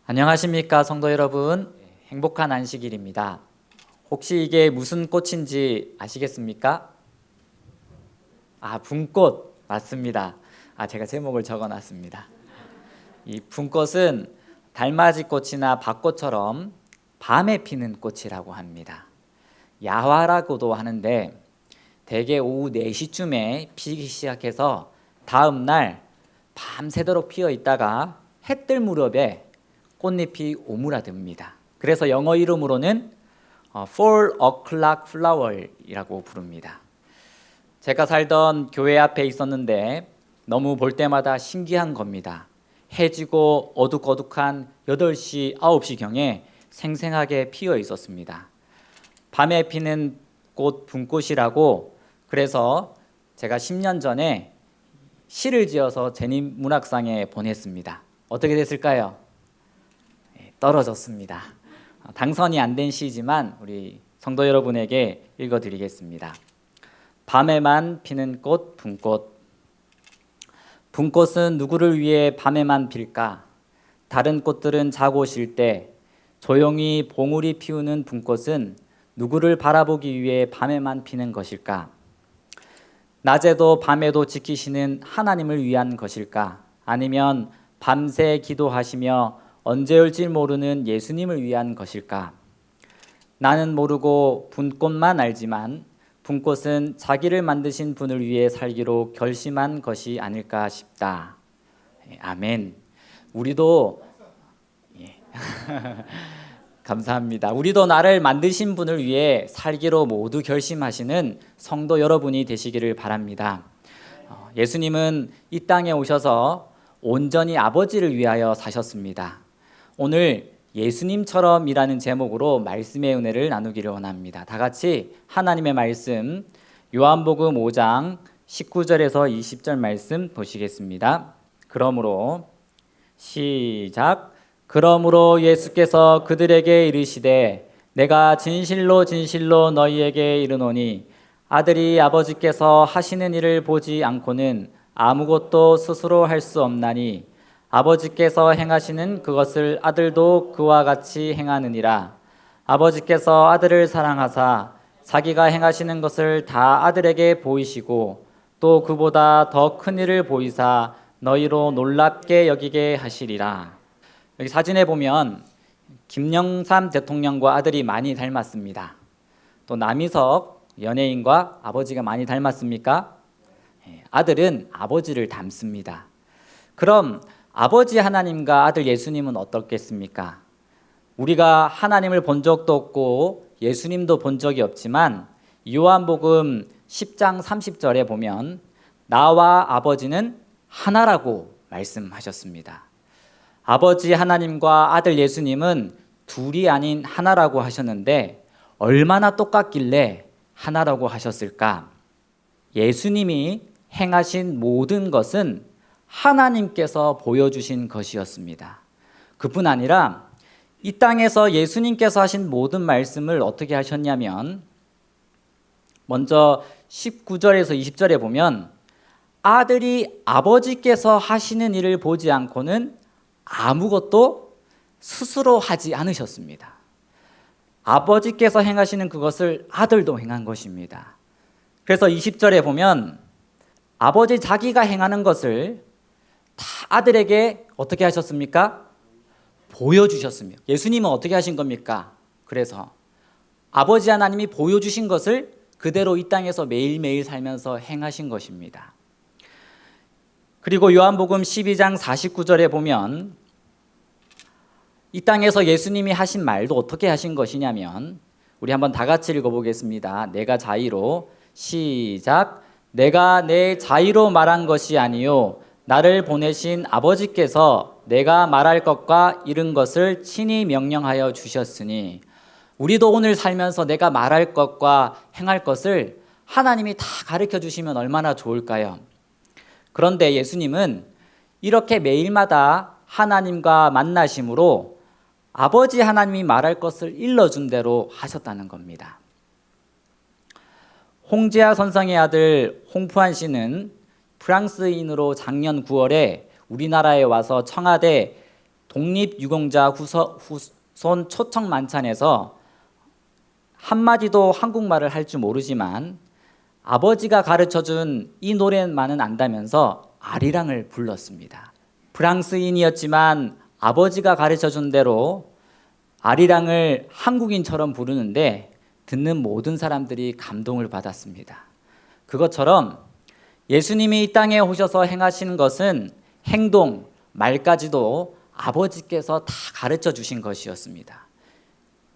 안녕하십니까 성도 여러분. 행복한 안식일입니다. 혹시 이게 무슨 꽃인지 아시겠습니까? 분꽃 맞습니다. 제가 제목을 적어놨습니다. 이 분꽃은 달맞이 꽃이나 밭꽃처럼 밤에 피는 꽃이라고 합니다. 야화라고도 하는데 대개 오후 4시쯤에 피기 시작해서 다음 날 밤새도록 피어 있다가 해 뜰 무렵에 꽃잎이 오므라듭니다. 그래서 영어 이름으로는 Fall O'Clock Flower이라고 부릅니다. 제가 살던 교회 앞에 있었는데 너무 볼 때마다 신기한 겁니다. 해지고 어둑어둑한 8시, 9시경에 생생하게 피어 있었습니다. 밤에 피는 꽃 분꽃이라고, 그래서 제가 10년 전에 시를 지어서 재림문학상에 보냈습니다. 어떻게 됐을까요? 떨어졌습니다. 당선이 안 된 시지만 우리 성도 여러분에게 읽어드리겠습니다. 밤에만 피는 꽃 분꽃. 분꽃은 누구를 위해 밤에만 필까? 다른 꽃들은 자고 쉴 때 조용히 봉우리 피우는 분꽃은 누구를 바라보기 위해 밤에만 피는 것일까? 낮에도 밤에도 지키시는 하나님을 위한 것일까? 아니면 밤새 기도하시며 언제 올지 모르는 예수님을 위한 것일까? 나는 모르고 분꽃만 알지만 분꽃은 자기를 만드신 분을 위해 살기로 결심한 것이 아닐까 싶다. 아멘. 우리도 감사합니다. 우리도 나를 만드신 분을 위해 살기로 모두 결심하시는 성도 여러분이 되시기를 바랍니다. 예수님은 이 땅에 오셔서 온전히 아버지를 위하여 사셨습니다. 오늘 예수님처럼이라는 제목으로 말씀의 은혜를 나누기를 원합니다. 다 같이 하나님의 말씀 요한복음 5장 19절에서 20절 말씀 보시겠습니다. 그러므로 시작. 그러므로 예수께서 그들에게 이르시되 내가 진실로 진실로 너희에게 이르노니 아들이 아버지께서 하시는 일을 보지 않고는 아무것도 스스로 할 수 없나니 아버지께서 행하시는 그것을 아들도 그와 같이 행하느니라. 아버지께서 아들을 사랑하사 자기가 행하시는 것을 다 아들에게 보이시고 또 그보다 더 큰 일을 보이사 너희로 놀랍게 여기게 하시리라. 여기 사진에 보면 김영삼 대통령과 아들이 많이 닮았습니다. 또 남희석 연예인과 아버지가 많이 닮았습니까? 아들은 아버지를 닮습니다. 그럼 아버지 하나님과 아들 예수님은 어떻겠습니까? 우리가 하나님을 본 적도 없고 예수님도 본 적이 없지만 요한복음 10장 30절에 보면 나와 아버지는 하나라고 말씀하셨습니다. 아버지 하나님과 아들 예수님은 둘이 아닌 하나라고 하셨는데 얼마나 똑같길래 하나라고 하셨을까? 예수님이 행하신 모든 것은 하나님께서 보여주신 것이었습니다. 그뿐 아니라 이 땅에서 예수님께서 하신 모든 말씀을 어떻게 하셨냐면 먼저 19절에서 20절에 보면 아들이 아버지께서 하시는 일을 보지 않고는 아무것도 스스로 하지 않으셨습니다. 아버지께서 행하시는 그것을 아들도 행한 것입니다. 그래서 20절에 보면 아버지 자기가 행하는 것을 다 아들에게 어떻게 하셨습니까? 보여주셨습니다. 예수님은 어떻게 하신 겁니까? 그래서 아버지 하나님이 보여주신 것을 그대로 이 땅에서 매일매일 살면서 행하신 것입니다. 그리고 요한복음 12장 49절에 보면 이 땅에서 예수님이 하신 말도 어떻게 하신 것이냐면 우리 한번 다 같이 읽어보겠습니다. 내가 자의로 시작. 내가 내 자의로 말한 것이 아니요 나를 보내신 아버지께서 내가 말할 것과 이른 것을 친히 명령하여 주셨으니 우리도 오늘 살면서 내가 말할 것과 행할 것을 하나님이 다 가르쳐 주시면 얼마나 좋을까요? 그런데 예수님은 이렇게 매일마다 하나님과 만나심으로 아버지 하나님이 말할 것을 일러준 대로 하셨다는 겁니다. 홍재하 선생의 아들 홍푸한 씨는 프랑스인으로 작년 9월에 우리나라에 와서 청와대 독립유공자 후손 초청 만찬에서 한마디도 한국말을 할 줄 모르지만 아버지가 가르쳐준 이 노래만은 안다면서 아리랑을 불렀습니다. 프랑스인이었지만 아버지가 가르쳐준 대로 아리랑을 한국인처럼 부르는데 듣는 모든 사람들이 감동을 받았습니다. 그것처럼 예수님이 이 땅에 오셔서 행하시는 것은 행동, 말까지도 아버지께서 다 가르쳐 주신 것이었습니다.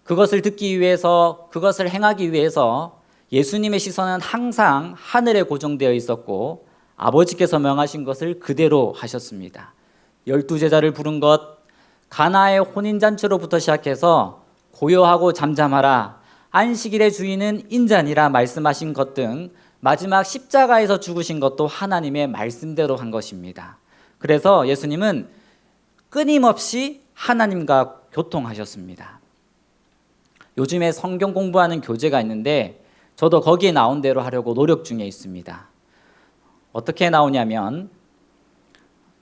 그것을 듣기 위해서, 그것을 행하기 위해서 예수님의 시선은 항상 하늘에 고정되어 있었고 아버지께서 명하신 것을 그대로 하셨습니다. 12제자를 부른 것, 가나의 혼인잔치로부터 시작해서 고요하고 잠잠하라, 안식일의 주인은 인자니라 말씀하신 것 등 마지막 십자가에서 죽으신 것도 하나님의 말씀대로 한 것입니다. 그래서 예수님은 끊임없이 하나님과 교통하셨습니다. 요즘에 성경 공부하는 교재가 있는데 저도 거기에 나온 대로 하려고 노력 중에 있습니다. 어떻게 나오냐면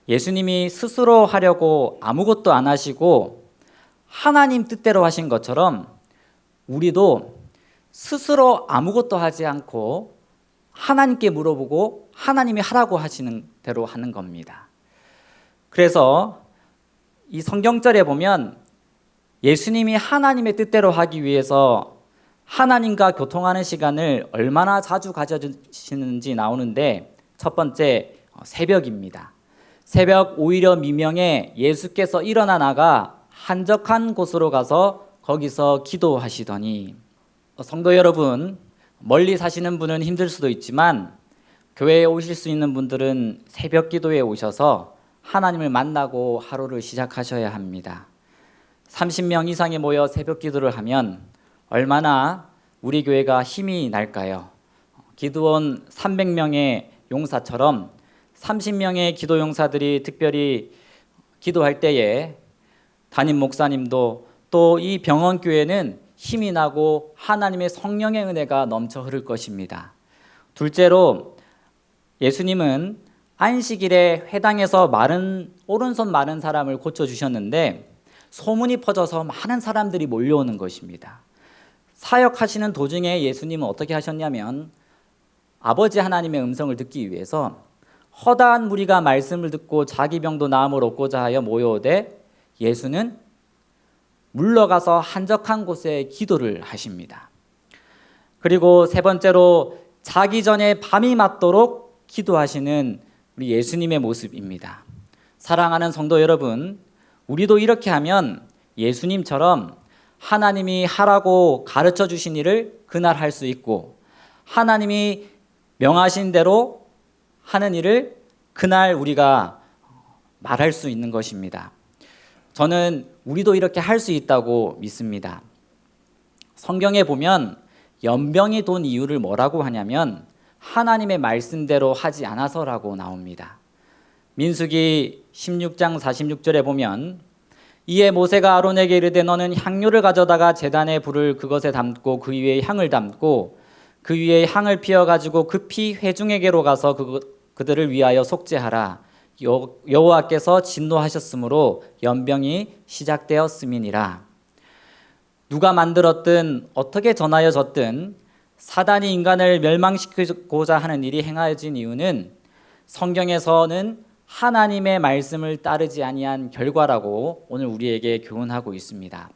예수님이 스스로 하려고 아무것도 안 하시고 하나님 뜻대로 하신 것처럼 우리도 스스로 아무것도 하지 않고 하나님께 물어보고 하나님이 하라고 하시는 대로 하는 겁니다. 그래서 이 성경절에 보면 예수님이 하나님의 뜻대로 하기 위해서 하나님과 교통하는 시간을 얼마나 자주 가져주시는지 나오는데 첫 번째 새벽입니다. 새벽 오히려 미명에 예수께서 일어나 나가 한적한 곳으로 가서 거기서 기도하시더니, 성도 여러분, 멀리 사시는 분은 힘들 수도 있지만 교회에 오실 수 있는 분들은 새벽 기도에 오셔서 하나님을 만나고 하루를 시작하셔야 합니다. 30명 이상이 모여 새벽 기도를 하면 얼마나 우리 교회가 힘이 날까요? 기도원 300명의 용사처럼 30명의 기도 용사들이 특별히 기도할 때에 담임 목사님도 또 이 병원교회는 힘이 나고 하나님의 성령의 은혜가 넘쳐 흐를 것입니다. 둘째로 예수님은 안식일에 회당에서 오른손 마른 사람을 고쳐주셨는데 소문이 퍼져서 많은 사람들이 몰려오는 것입니다. 사역하시는 도중에 예수님은 어떻게 하셨냐면 아버지 하나님의 음성을 듣기 위해서 허다한 무리가 말씀을 듣고 자기 병도 나음을 얻고자 하여 모여오되 예수는 물러가서 한적한 곳에 기도를 하십니다. 그리고 세 번째로 자기 전에 밤이 맞도록 기도하시는 우리 예수님의 모습입니다. 사랑하는 성도 여러분, 우리도 이렇게 하면 예수님처럼 하나님이 하라고 가르쳐 주신 일을 그날 할 수 있고 하나님이 명하신 대로 하는 일을 그날 우리가 말할 수 있는 것입니다. 저는 우리도 이렇게 할 수 있다고 믿습니다. 성경에 보면 연병이 돈 이유를 뭐라고 하냐면 하나님의 말씀대로 하지 않아서라고 나옵니다. 민수기 16장 46절에 보면 이에 모세가 아론에게 이르되 너는 향료를 가져다가 제단에 불을 그것에 담고 그 위에 향을 담고 그 위에 향을 피워 가지고 급히 회중에게로 가서 그들을 위하여 속죄하라. 여호와께서 진노하셨으므로 연병이 시작되었음이니라. 누가 만들었든 어떻게 전하여 졌든 사단이 인간을 멸망시키고자 하는 일이 행하여진 이유는 성경에서는 하나님의 말씀을 따르지 아니한 결과라고 오늘 우리에게 교훈하고 있습니다.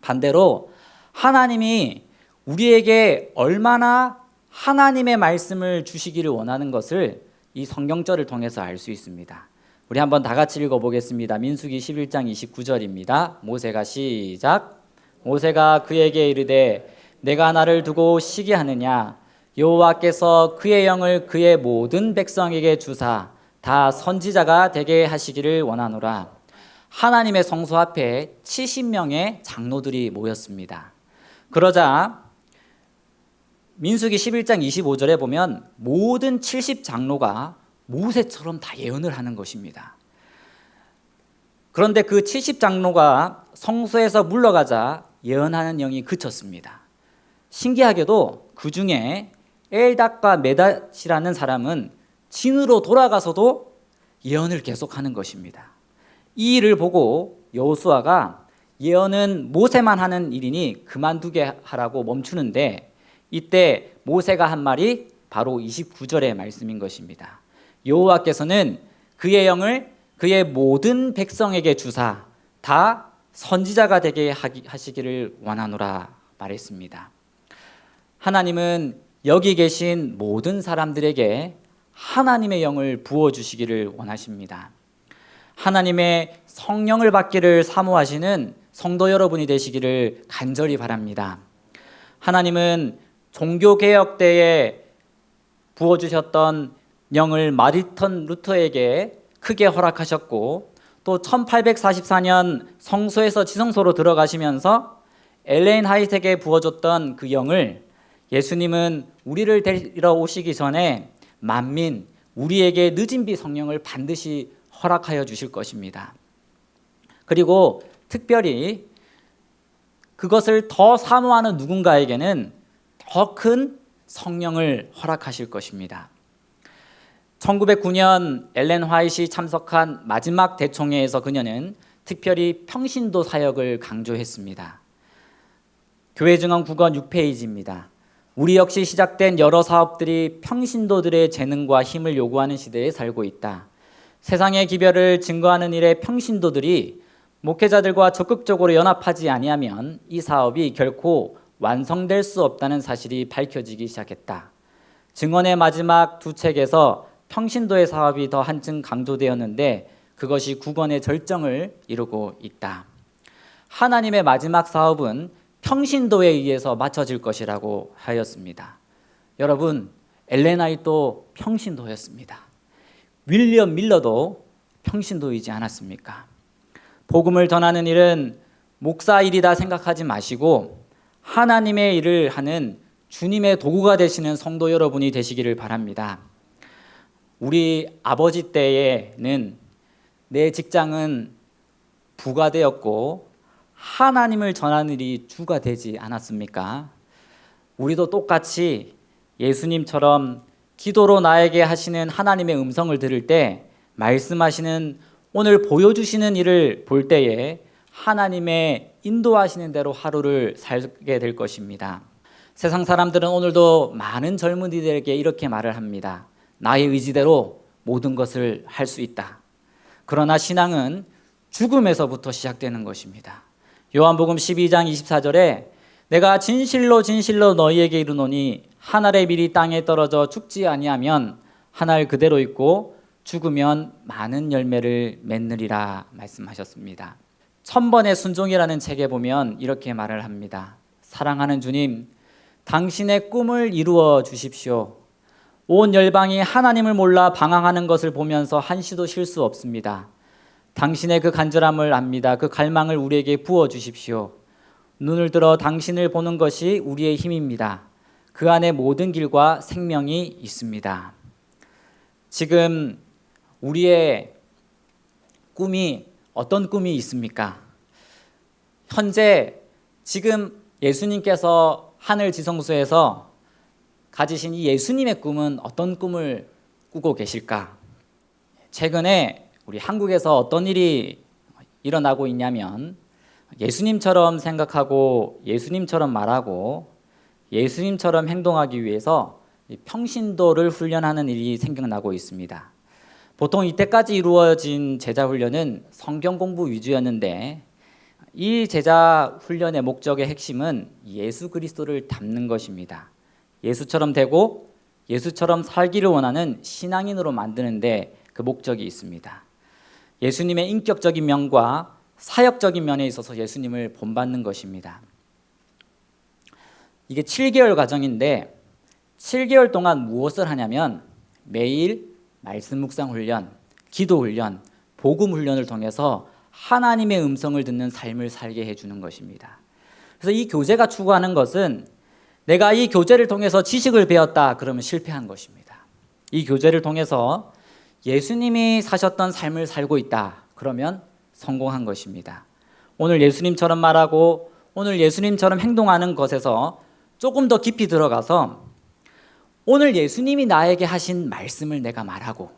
반대로 하나님이 우리에게 얼마나 하나님의 말씀을 주시기를 원하는 것을 이 성경절을 통해서 알 수 있습니다. 우리 한번 다 같이 읽어보겠습니다. 민수기 11장 29절입니다. 모세가 시작. 모세가 그에게 이르되 내가 나를 두고 시기하느냐 여호와께서 그의 영을 그의 모든 백성에게 주사 다 선지자가 되게 하시기를 원하노라. 하나님의 성소 앞에 70명의 장로들이 모였습니다. 그러자 민수기 11장 25절에 보면 모든 70장로가 모세처럼 다 예언을 하는 것입니다. 그런데 그 70장로가 성소에서 물러가자 예언하는 영이 그쳤습니다. 신기하게도 그 중에 엘닷과 메닷이라는 사람은 진으로 돌아가서도 예언을 계속하는 것입니다. 이 일을 보고 여호수아가 예언은 모세만 하는 일이니 그만두게 하라고 멈추는데, 이때 모세가 한 말이 바로 29절의 말씀인 것입니다. 여호와께서는 그의 영을 그의 모든 백성에게 주사 다 선지자가 되게 하시기를 원하노라 말했습니다. 하나님은 여기 계신 모든 사람들에게 하나님의 영을 부어주시기를 원하십니다. 하나님의 성령을 받기를 사모하시는 성도 여러분이 되시기를 간절히 바랍니다. 하나님은 종교개혁 때에 부어주셨던 영을 마르틴 루터에게 크게 허락하셨고, 또 1844년 성소에서 지성소로 들어가시면서 엘레인 화이트에게 부어줬던 그 영을 예수님은 우리를 데리러 오시기 전에 만민, 우리에게 늦은 비 성령을 반드시 허락하여 주실 것입니다. 그리고 특별히 그것을 더 사모하는 누군가에게는 더 큰 성령을 허락하실 것입니다. 1909년 엘렌 화이트이 참석한 마지막 대총회에서 그녀는 특별히 평신도 사역을 강조했습니다. 교회 증언 9권 6페이지입니다. 우리 역시 시작된 여러 사업들이 평신도들의 재능과 힘을 요구하는 시대에 살고 있다. 세상의 기별을 증거하는 일에 평신도들이 목회자들과 적극적으로 연합하지 아니하면 이 사업이 결코 완성될 수 없다는 사실이 밝혀지기 시작했다. 증언의 마지막 두 책에서 평신도의 사업이 더 한층 강조되었는데 그것이 9권의 절정을 이루고 있다. 하나님의 마지막 사업은 평신도에 의해서 맞춰질 것이라고 하였습니다. 여러분, 엘렌 화이트도 평신도였습니다. 윌리엄 밀러도 평신도이지 않았습니까? 복음을 전하는 일은 목사 일이다 생각하지 마시고 하나님의 일을 하는 주님의 도구가 되시는 성도 여러분이 되시기를 바랍니다. 우리 아버지 때에는 내 직장은 부가 되었고 하나님을 전하는 일이 주가 되지 않았습니까? 우리도 똑같이 예수님처럼 기도로 나에게 하시는 하나님의 음성을 들을 때 말씀하시는, 오늘 보여주시는 일을 볼 때에 하나님의 인도하시는 대로 하루를 살게 될 것입니다. 세상 사람들은 오늘도 많은 젊은이들에게 이렇게 말을 합니다. 나의 의지대로 모든 것을 할 수 있다. 그러나 신앙은 죽음에서부터 시작되는 것입니다. 요한복음 12장 24절에 내가 진실로 진실로 너희에게 이르노니 한 알의 밀이 땅에 떨어져 죽지 아니하면 한 알 그대로 있고 죽으면 많은 열매를 맺느리라 말씀하셨습니다. 1000번의 순종이라는 책에 보면 이렇게 말을 합니다. 사랑하는 주님, 당신의 꿈을 이루어 주십시오. 온 열방이 하나님을 몰라 방황하는 것을 보면서 한시도 쉴 수 없습니다. 당신의 그 간절함을 압니다. 그 갈망을 우리에게 부어 주십시오. 눈을 들어 당신을 보는 것이 우리의 힘입니다. 그 안에 모든 길과 생명이 있습니다. 지금 우리의 꿈이 어떤 꿈이 있습니까? 현재 지금 예수님께서 하늘 지성소에서 가지신 이 예수님의 꿈은 어떤 꿈을 꾸고 계실까? 최근에 우리 한국에서 어떤 일이 일어나고 있냐면 예수님처럼 생각하고 예수님처럼 말하고 예수님처럼 행동하기 위해서 평신도를 훈련하는 일이 생겨나고 있습니다. 보통 이때까지 이루어진 제자 훈련은 성경 공부 위주였는데 이 제자 훈련의 목적의 핵심은 예수 그리스도를 닮는 것입니다. 예수처럼 되고 예수처럼 살기를 원하는 신앙인으로 만드는데 그 목적이 있습니다. 예수님의 인격적인 면과 사역적인 면에 있어서 예수님을 본받는 것입니다. 이게 7개월 과정인데 7개월 동안 무엇을 하냐면 매일 말씀 묵상 훈련, 기도 훈련, 복음 훈련을 통해서 하나님의 음성을 듣는 삶을 살게 해주는 것입니다. 그래서 이 교재가 추구하는 것은 내가 이 교재를 통해서 지식을 배웠다 그러면 실패한 것입니다. 이 교재를 통해서 예수님이 사셨던 삶을 살고 있다 그러면 성공한 것입니다. 오늘 예수님처럼 말하고 오늘 예수님처럼 행동하는 것에서 조금 더 깊이 들어가서 오늘 예수님이 나에게 하신 말씀을 내가 말하고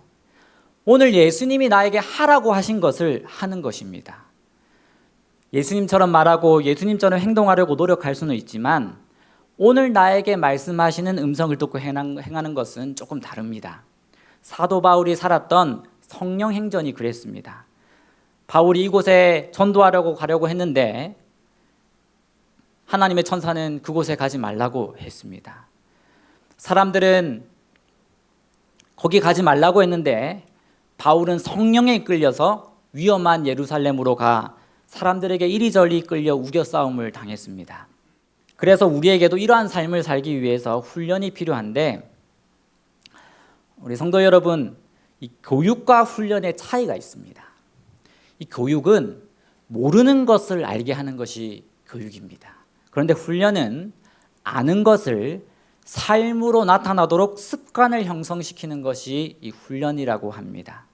오늘 예수님이 나에게 하라고 하신 것을 하는 것입니다. 예수님처럼 말하고 예수님처럼 행동하려고 노력할 수는 있지만 오늘 나에게 말씀하시는 음성을 듣고 행하는 것은 조금 다릅니다. 사도 바울이 살았던 성령 행전이 그랬습니다. 바울이 이곳에 전도하려고 가려고 했는데 하나님의 천사는 그곳에 가지 말라고 했습니다. 사람들은 거기 가지 말라고 했는데 바울은 성령에 이끌려서 위험한 예루살렘으로 가 사람들에게 이리저리 끌려 우겨 싸움을 당했습니다. 그래서 우리에게도 이러한 삶을 살기 위해서 훈련이 필요한데 우리 성도 여러분, 이 교육과 훈련의 차이가 있습니다. 이 교육은 모르는 것을 알게 하는 것이 교육입니다. 그런데 훈련은 아는 것을 삶으로 나타나도록 습관을 형성시키는 것이 이 훈련이라고 합니다.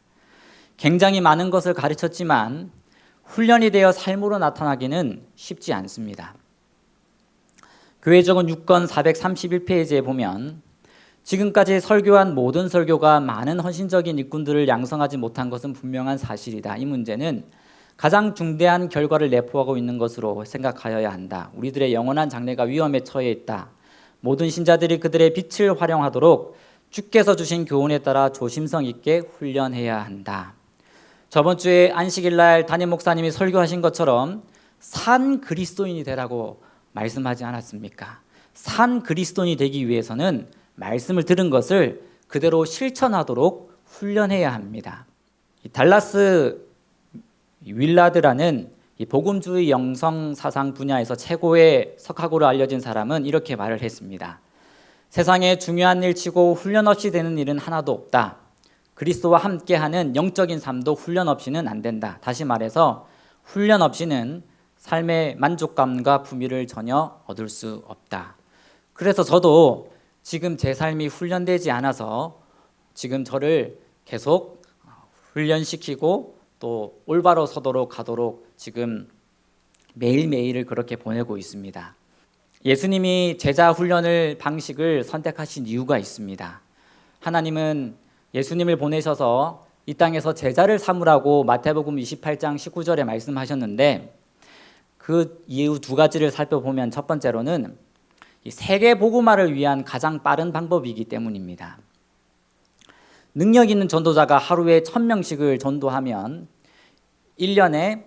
굉장히 많은 것을 가르쳤지만 훈련이 되어 삶으로 나타나기는 쉽지 않습니다. 교회적은 6권 431페이지에 보면 지금까지 설교한 모든 설교가 많은 헌신적인 일꾼들을 양성하지 못한 것은 분명한 사실이다. 이 문제는 가장 중대한 결과를 내포하고 있는 것으로 생각하여야 한다. 우리들의 영원한 장래가 위험에 처해 있다. 모든 신자들이 그들의 빛을 활용하도록 주께서 주신 교훈에 따라 조심성 있게 훈련해야 한다. 저번 주에 안식일날 담임 목사님이 설교하신 것처럼 산 그리스도인이 되라고 말씀하지 않았습니까? 산 그리스도인이 되기 위해서는 말씀을 들은 것을 그대로 실천하도록 훈련해야 합니다. 달라스 윌라드라는 이 복음주의 영성 사상 분야에서 최고의 석학으로 알려진 사람은 이렇게 말을 했습니다. 세상에 중요한 일 치고 훈련 없이 되는 일은 하나도 없다. 그리스도와 함께하는 영적인 삶도 훈련 없이는 안 된다. 다시 말해서 훈련 없이는 삶의 만족감과 부미를 전혀 얻을 수 없다. 그래서 저도 지금 제 삶이 훈련되지 않아서 지금 저를 계속 훈련시키고 또 올바로 서도록 가도록 지금 매일매일을 그렇게 보내고 있습니다. 예수님이 제자 훈련을 방식을 선택하신 이유가 있습니다. 하나님은 예수님을 보내셔서 이 땅에서 제자를 삼으라고 마태복음 28장 19절에 말씀하셨는데 그 이유 두 가지를 살펴보면 첫 번째로는 이 세계 복음화를 위한 가장 빠른 방법이기 때문입니다. 능력 있는 전도자가 하루에 1000명씩을 전도하면 1년에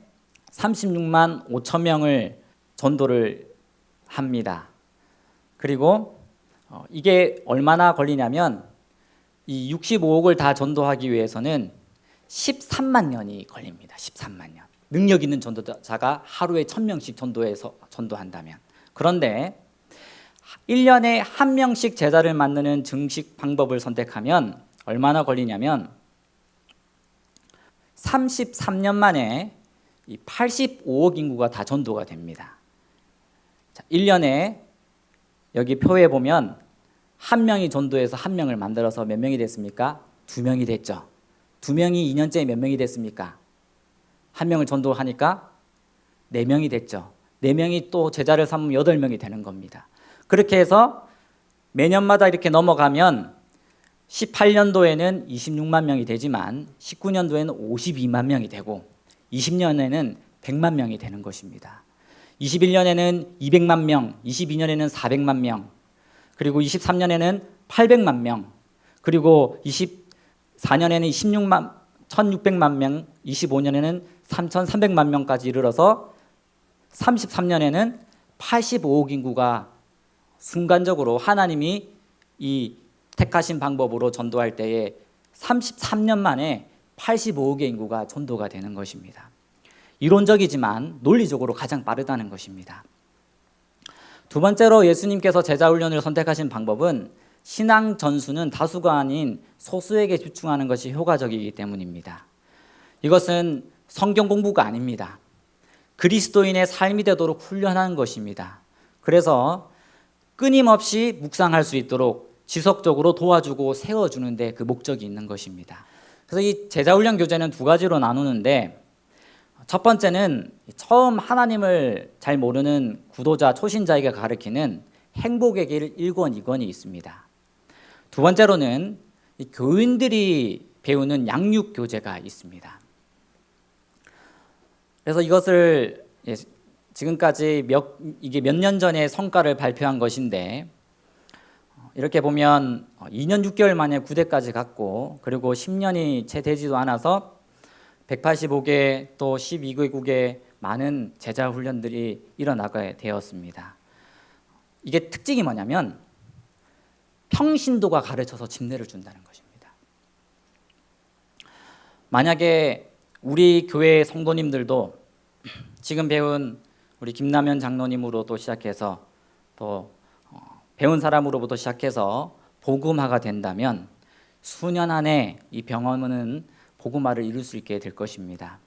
36만 5천 명을 전도를 합니다. 그리고 이게 얼마나 걸리냐면 이 65억을 다 전도하기 위해서는 13만 년이 걸립니다. 13만 년. 능력 있는 전도자가 하루에 1000명씩 전도한다면. 그런데 1년에 한 명씩 제자를 만드는 증식 방법을 선택하면 얼마나 걸리냐면 33년 만에 85억 인구가 다 전도가 됩니다. 자, 1년에 여기 표에 보면 한 명이 전도해서 한 명을 만들어서 몇 명이 됐습니까? 2명이 됐죠. 2명이 2년째에 몇 명이 됐습니까? 한 명을 전도하니까 4명이 됐죠. 4명이 또 제자를 삼으면 8명이 되는 겁니다. 그렇게 해서 매년마다 이렇게 넘어가면 18년도에는 26만 명이 되지만 19년도에는 52만 명이 되고 20년에는 100만 명이 되는 것입니다. 21년에는 200만 명, 22년에는 400만 명, 그리고 23년에는 800만 명, 그리고 24년에는 1600만 명, 25년에는 3300만 명까지 이르러서 33년에는 85억 인구가 순간적으로 하나님이 이 택하신 방법으로 전도할 때에 33년 만에 85억의 인구가 전도가 되는 것입니다. 이론적이지만 논리적으로 가장 빠르다는 것입니다. 두 번째로 예수님께서 제자 훈련을 선택하신 방법은 신앙 전수는 다수가 아닌 소수에게 집중하는 것이 효과적이기 때문입니다. 이것은 성경 공부가 아닙니다. 그리스도인의 삶이 되도록 훈련하는 것입니다. 그래서 끊임없이 묵상할 수 있도록 지속적으로 도와주고 세워주는 데 그 목적이 있는 것입니다. 그래서 이 제자훈련 교재는 두 가지로 나누는데 첫 번째는 처음 하나님을 잘 모르는 구도자, 초신자에게 가르치는 행복의 길 1권, 2권이 있습니다. 두 번째로는 교인들이 배우는 양육 교재가 있습니다. 그래서 이것을 지금까지 이게 몇 년 전에 성과를 발표한 것인데, 이렇게 보면 2년 6개월 만에 9대까지 갔고, 그리고 10년이 채 되지도 않아서 185개 또 12개국의 많은 제자 훈련들이 일어나게 되었습니다. 이게 특징이 뭐냐면 평신도가 가르쳐서 집례를 준다는 것입니다. 만약에 우리 교회 성도님들도 지금 배운 우리 김남현 장로님으로도 시작해서 또 배운 사람으로부터 시작해서 복음화가 된다면 수년 안에 이 병원은 복음화를 이룰 수 있게 될 것입니다.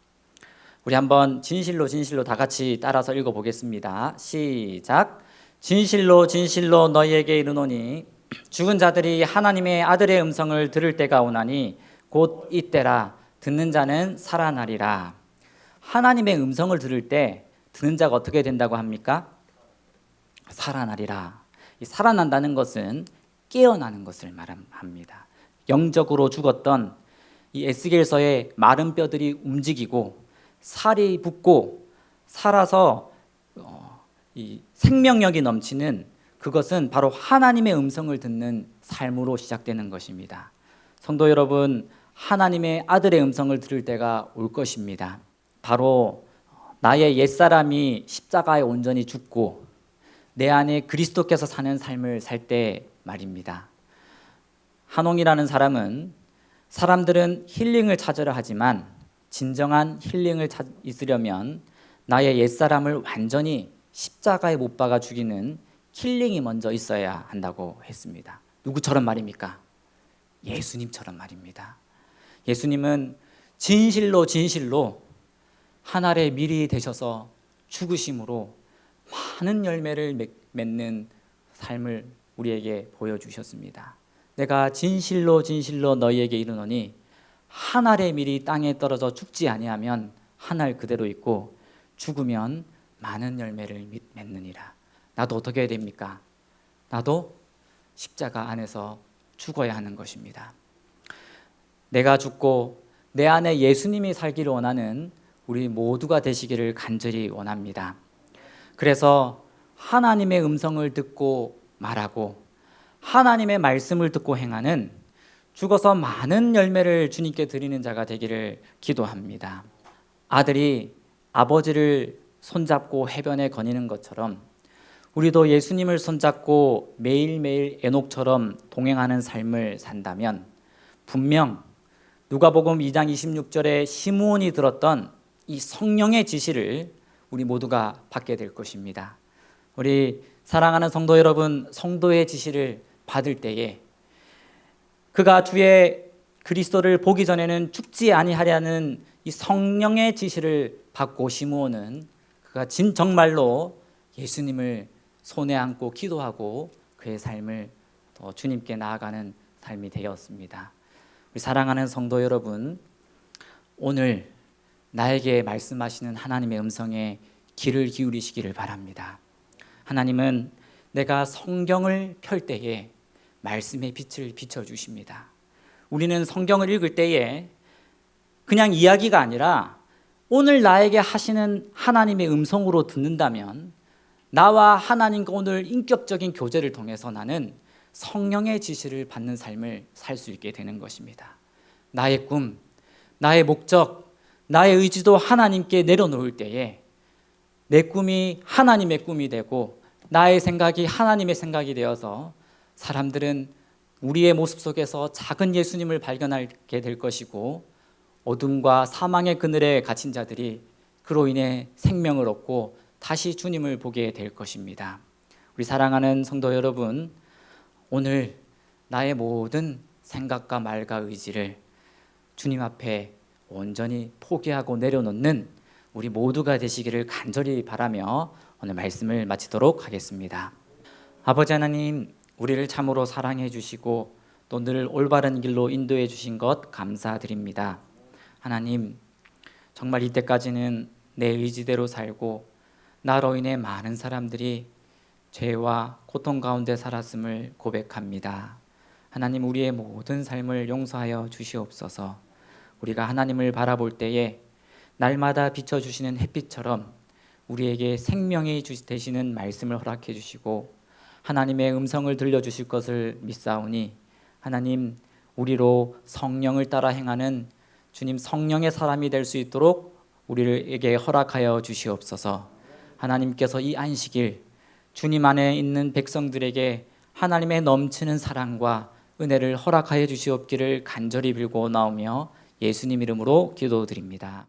우리 한번 진실로 진실로 다 같이 따라서 읽어보겠습니다. 시작. 진실로 진실로 너희에게 이르노니 죽은 자들이 하나님의 아들의 음성을 들을 때가 오나니 곧 이때라. 듣는 자는 살아나리라. 하나님의 음성을 들을 때 듣는 자가 어떻게 된다고 합니까? 살아나리라. 이 살아난다는 것은 깨어나는 것을 말합니다. 영적으로 죽었던 이 에스겔서의 마른 뼈들이 움직이고 살이 붙고 살아서 이 생명력이 넘치는, 그것은 바로 하나님의 음성을 듣는 삶으로 시작되는 것입니다. 성도 여러분, 하나님의 아들의 음성을 들을 때가 올 것입니다. 바로 나의 옛사람이 십자가에 온전히 죽고 내 안에 그리스도께서 사는 삶을 살 때 말입니다. 한홍이라는 사람은 사람들은 힐링을 찾으려 하지만 진정한 힐링을 있으려면 나의 옛사람을 완전히 십자가에 못 박아 죽이는 킬링이 먼저 있어야 한다고 했습니다. 누구처럼 말입니까? 예수님처럼 말입니다. 예수님은 진실로 진실로 하늘의 밀이 되셔서 죽으심으로 많은 열매를 맺는 삶을 우리에게 보여주셨습니다. 내가 진실로 진실로 너희에게 이르노니 한 알의 밀이 땅에 떨어져 죽지 아니하면 한 알 그대로 있고 죽으면 많은 열매를 맺느니라. 나도 어떻게 해야 됩니까? 나도 십자가 안에서 죽어야 하는 것입니다. 내가 죽고 내 안에 예수님이 살기를 원하는 우리 모두가 되시기를 간절히 원합니다. 그래서 하나님의 음성을 듣고 말하고 하나님의 말씀을 듣고 행하는, 죽어서 많은 열매를 주님께 드리는 자가 되기를 기도합니다. 아들이 아버지를 손잡고 해변에 거니는 것처럼 우리도 예수님을 손잡고 매일매일 에녹처럼 동행하는 삶을 산다면 분명 누가복음 2장 26절에 시므온이 들었던 이 성령의 지시를 우리 모두가 받게 될 것입니다. 우리 사랑하는 성도 여러분, 성도의 지시를 받을 때에 그가 주의 그리스도를 보기 전에는 죽지 아니하려는 이 성령의 지시를 받고 시므온은 그가 정말로 예수님을 손에 안고 기도하고 그의 삶을 더 주님께 나아가는 삶이 되었습니다. 우리 사랑하는 성도 여러분, 오늘 나에게 말씀하시는 하나님의 음성에 귀를 기울이시기를 바랍니다. 하나님은 내가 성경을 펼 때에 말씀의 빛을 비춰주십니다. 우리는 성경을 읽을 때에 그냥 이야기가 아니라 오늘 나에게 하시는 하나님의 음성으로 듣는다면 나와 하나님과 오늘 인격적인 교제를 통해서 나는 성령의 지시를 받는 삶을 살 수 있게 되는 것입니다. 나의 꿈, 나의 목적, 나의 의지도 하나님께 내려놓을 때에 내 꿈이 하나님의 꿈이 되고 나의 생각이 하나님의 생각이 되어서 사람들은 우리의 모습 속에서 작은 예수님을 발견하게 될 것이고 어둠과 사망의 그늘에 갇힌 자들이 그로 인해 생명을 얻고 다시 주님을 보게 될 것입니다. 우리 사랑하는 성도 여러분, 오늘 나의 모든 생각과 말과 의지를 주님 앞에 온전히 포기하고 내려놓는 우리 모두가 되시기를 간절히 바라며 오늘 말씀을 마치도록 하겠습니다. 아버지 하나님, 우리를 참으로 사랑해 주시고 또 늘 올바른 길로 인도해 주신 것 감사드립니다. 하나님, 정말 이때까지는 내 의지대로 살고 나로 인해 많은 사람들이 죄와 고통 가운데 살았음을 고백합니다. 하나님, 우리의 모든 삶을 용서하여 주시옵소서. 우리가 하나님을 바라볼 때에 날마다 비춰주시는 햇빛처럼 우리에게 생명이 되시는 말씀을 허락해 주시고 하나님의 음성을 들려주실 것을 믿사오니 하나님, 우리로 성령을 따라 행하는 주님 성령의 사람이 될 수 있도록 우리에게 허락하여 주시옵소서. 하나님께서 이 안식일 주님 안에 있는 백성들에게 하나님의 넘치는 사랑과 은혜를 허락하여 주시옵기를 간절히 빌고 나오며 예수님 이름으로 기도드립니다.